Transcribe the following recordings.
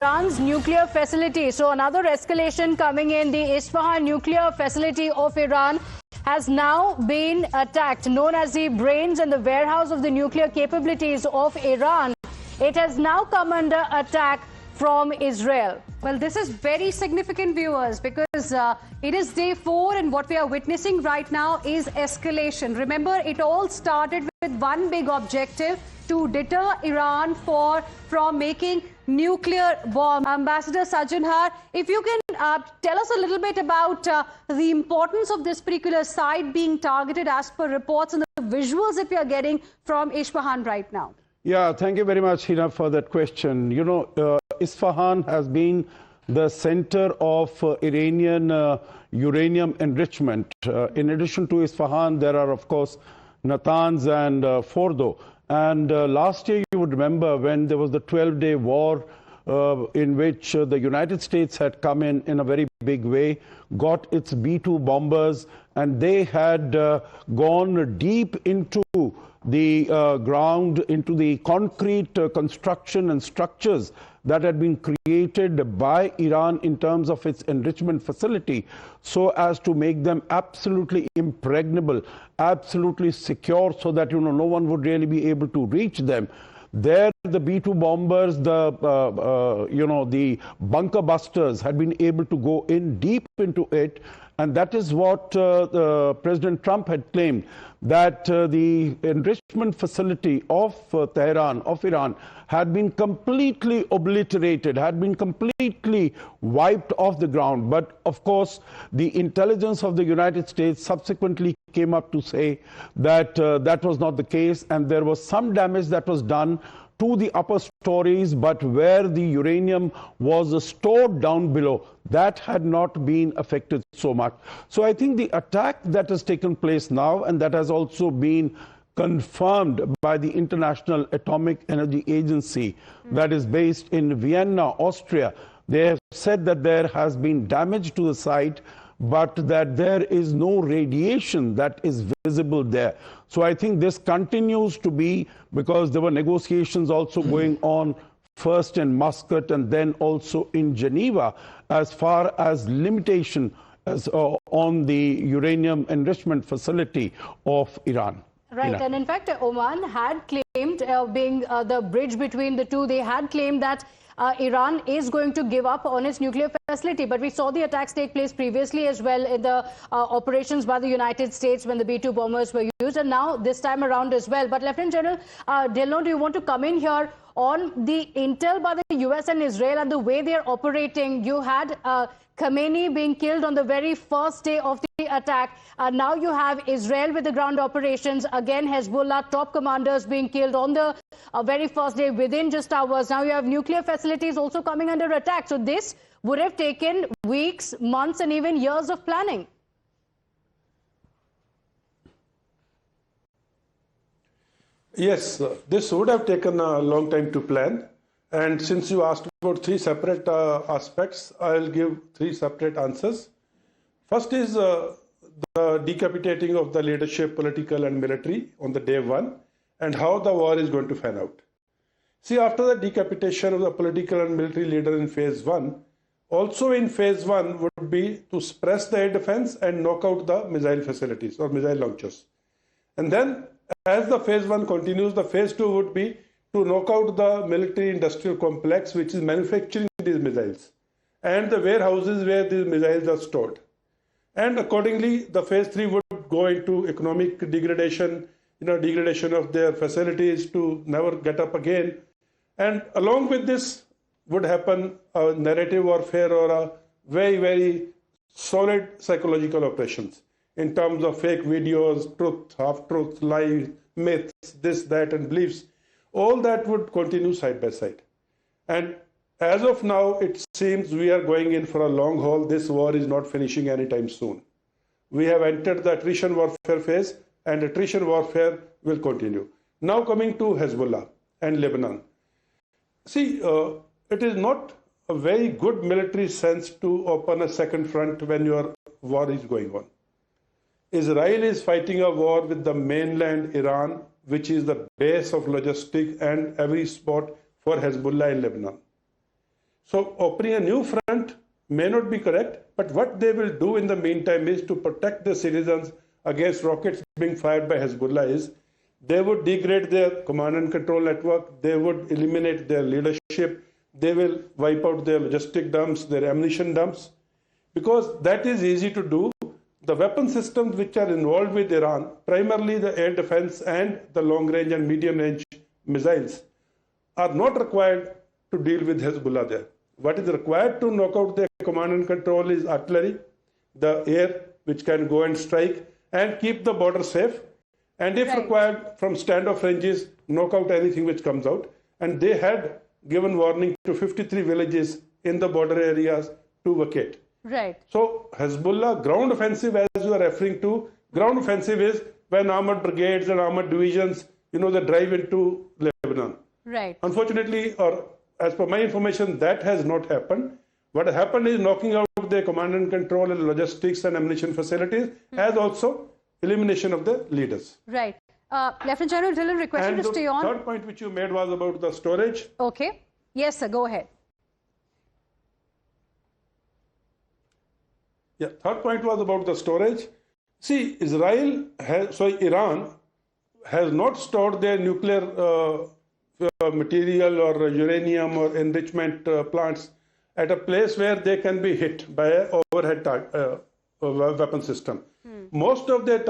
Iran's nuclear facility. So another escalation coming in. The Isfahan nuclear facility of Iran has now been attacked, known as the brains and the warehouse of the nuclear capabilities of Iran. It has now come under attack from Israel. Well, this is very significant, viewers, because it is day 4 and what we are witnessing right now is escalation. Remember, it all started with one big objective: to deter Iran from making nuclear bomb. Ambassador Sajanhar, if you can tell us a little bit about the importance of this particular site being targeted as per reports and the visuals that we are getting from Isfahan right now. Yeah, thank you very much, Hina, for that question. You know, Isfahan has been the center of Iranian uranium enrichment. In addition to Isfahan, there are, of course, Natanz and Fordo. And last year, you would remember when there was the 12-day war in which the United States had come in a very big way, got its B-2 bombers, and they had gone deep into the ground, into the concrete construction and structures that had been created by Iran in terms of its enrichment facility, so as to make them absolutely impregnable, absolutely secure, so that no one would really be able to reach them. There, the B-2 bombers, the bunker busters had been able to go in deep into it, and that is what President Trump had claimed, that the enrichment facility of Tehran, of Iran, had been completely obliterated, had been completely wiped off the ground. But of course, the intelligence of the United States subsequently came up to say that that was not the case, and there was some damage that was done to the upper stories, but where the uranium was stored down below, that had not been affected so much. So I think the attack that has taken place now, and that has also been confirmed by the International Atomic Energy Agency that is based in Vienna, Austria, they have said that there has been damage to the site, but that there is no radiation that is visible there. So I think this continues to be, because there were negotiations also going on first in Muscat and then also in Geneva, as far as limitation on the uranium enrichment facility of Iran. Right, and in fact, Oman had claimed, being the bridge between the two, they had claimed that Iran is going to give up on its nuclear facility. But we saw the attacks take place previously as well in the operations by the United States when the B-2 bombers were used, and now this time around as well. But Lieutenant General Dillon, do you want to come in here on the intel by the US and Israel and the way they're operating? You had Khamenei being killed on the very first day of the attack. Now you have Israel with the ground operations. Again, Hezbollah top commanders being killed on the very first day within just hours. Now you have nuclear facilities also coming under attack. So this would have taken weeks, months, and even years of planning. Yes, this would have taken a long time to plan. And since you asked about 3 separate aspects, I'll give 3 separate answers. First is the decapitating of the leadership, political and military, on the day 1, and how the war is going to pan out. See, after the decapitation of the political and military leader in phase 1, also in phase 1 would be to suppress the air defense and knock out the missile facilities or missile launchers. And then, as the phase 1 continues, the phase 2 would be to knock out the military industrial complex which is manufacturing these missiles and the warehouses where these missiles are stored. And accordingly, the phase 3 would go into economic degradation, degradation of their facilities to never get up again. And along with this would happen a narrative warfare or a very, very solid psychological operations in terms of fake videos, truth, half-truth, lies, myths, this, that, and beliefs. All that would continue side by side. And as of now, it seems we are going in for a long haul. This war is not finishing anytime soon. We have entered the attrition warfare phase, and attrition warfare will continue. Now coming to Hezbollah and Lebanon. See, it is not a very good military sense to open a second front when your war is going on. Israel is fighting a war with the mainland Iran, which is the base of logistics and every spot for Hezbollah in Lebanon. So opening a new front may not be correct, but what they will do in the meantime is to protect the citizens against rockets being fired by Hezbollah is they would degrade their command and control network, they would eliminate their leadership, they will wipe out their logistic dumps, their ammunition dumps, because that is easy to do. The weapon systems which are involved with Iran, primarily the air defense and the long range and medium range missiles, are not required to deal with Hezbollah there. What is required to knock out their command and control is artillery, the air which can go and strike and keep the border safe, and if required from standoff ranges, knock out anything which comes out. And they had given warning to 53 villages in the border areas to vacate. Right. So Hezbollah ground offensive, as you are referring to, ground offensive is when armored brigades and armored divisions, they drive into Lebanon. Right. Unfortunately, or as per my information, that has not happened. What has happened is knocking out their command and control and logistics and ammunition facilities, as also elimination of the leaders. Right. Lieutenant General Dillon, request you to stay on. The third point which you made was about the storage. Okay. Yes, sir. Go ahead. Yeah, third point was about the storage. See, Iran has not stored their nuclear material or uranium or enrichment plants at a place where they can be hit by an overhead weapon system. Most of their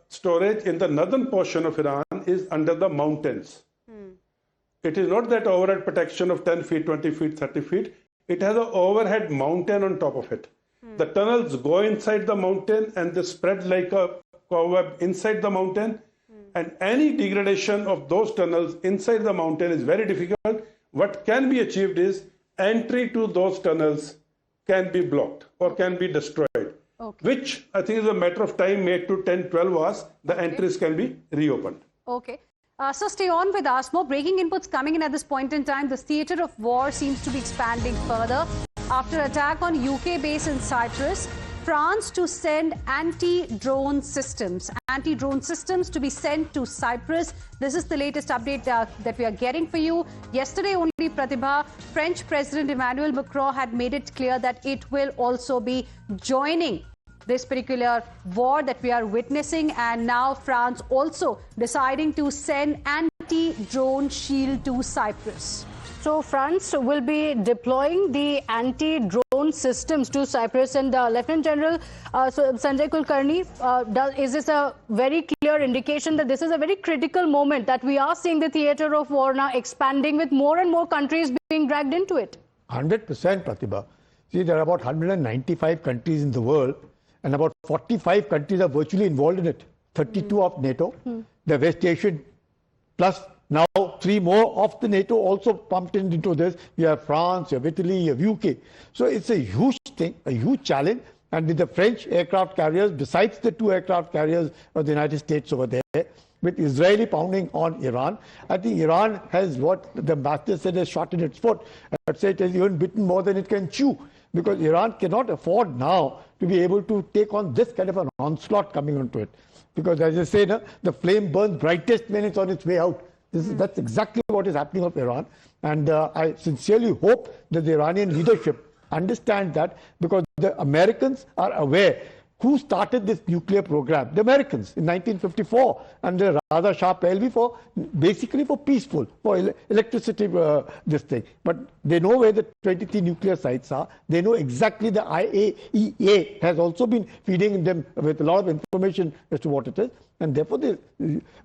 storage in the northern portion of Iran is under the mountains. It is not that overhead protection of 10 feet, 20 feet, 30 feet. It has an overhead mountain on top of it. The tunnels go inside the mountain and they spread like a cobweb inside the mountain. And any degradation of those tunnels inside the mountain is very difficult. What can be achieved is entry to those tunnels can be blocked or can be destroyed, which I think is a matter of time, 8 to 10, 12 hours, the entries can be reopened. Okay. So stay on with us. More breaking inputs coming in at this point in time. This theatre of war seems to be expanding further. After attack on UK base in Cyprus, France to send anti-drone systems to be sent to Cyprus. This is the latest update that we are getting for you. Yesterday only, Pratibha, French President Emmanuel Macron had made it clear that it will also be joining this particular war that we are witnessing, and now France also deciding to send anti-drone shield to Cyprus. So France will be deploying the anti-drone systems to Cyprus. And Lieutenant General Sanjay Kulkarni, is this a very clear indication that this is a very critical moment, that we are seeing the theatre of war now expanding with more and more countries being dragged into it? 100%, Pratibha. See, there are about 195 countries in the world, and about 45 countries are virtually involved in it. 32 of NATO, the West Asian, plus now 3 more of the NATO also pumped into this. You have France, you have Italy, you have UK. So it's a huge thing, a huge challenge. And with the French aircraft carriers, besides the 2 aircraft carriers of the United States over there, with Israeli pounding on Iran, I think Iran has, what the ambassador said, has shot in its foot. I'd say it has even bitten more than it can chew, because Iran cannot afford now to be able to take on this kind of an onslaught coming onto it. Because as I say, the flame burns brightest when it's on its way out. That's exactly what is happening of Iran. And I sincerely hope that the Iranian leadership understands that, because the Americans are aware who started this nuclear program. The Americans in 1954 under Reza Shah Pahlavi, basically for peaceful, for electricity, this thing. But they know where the 23 nuclear sites are. They know exactly the IAEA has also been feeding them with a lot of information as to what it is. And therefore,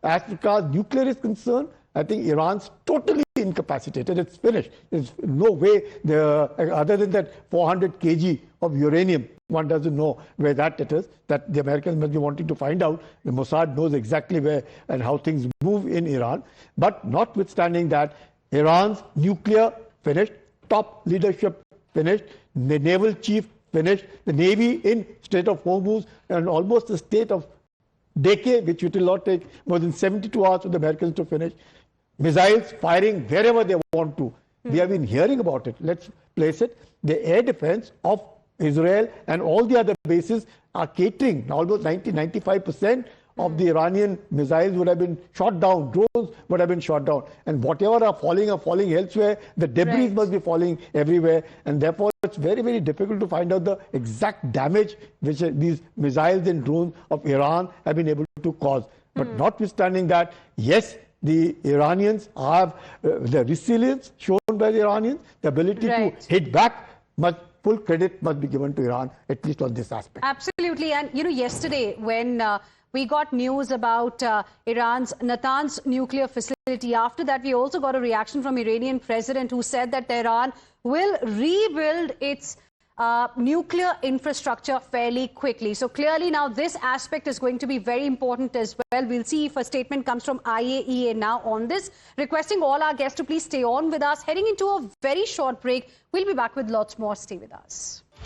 as far as nuclear is concerned, I think Iran's totally incapacitated. It's finished. There's no way, other than that 400 kg of uranium, one doesn't know where that it is, that the Americans must be wanting to find out. The Mossad knows exactly where and how things move in Iran. But notwithstanding that, Iran's nuclear finished, top leadership finished, the naval chief finished, the navy in state of Hormuz, and almost the state of decay, which it will not take more than 72 hours for the Americans to finish. Missiles firing wherever they want to. We have been hearing about it. Let's place it. The air defense of Israel and all the other bases are catering almost 90-95% of the Iranian missiles would have been shot down, drones would have been shot down. And whatever are falling elsewhere. The debris must be falling everywhere. And therefore, it's very, very difficult to find out the exact damage which these missiles and drones of Iran have been able to cause. But notwithstanding that, yes, the Iranians have the resilience shown by the Iranians, the ability to hit back. Full credit must be given to Iran, at least on this aspect. Absolutely. And, you know, yesterday when we got news about Iran's Natanz nuclear facility, after that we also got a reaction from Iranian president who said that Tehran will rebuild its nuclear infrastructure fairly quickly. So clearly now this aspect is going to be very important as well. We'll see if a statement comes from IAEA now on this. Requesting all our guests to please stay on with us. Heading into a very short break. We'll be back with lots more. Stay with us.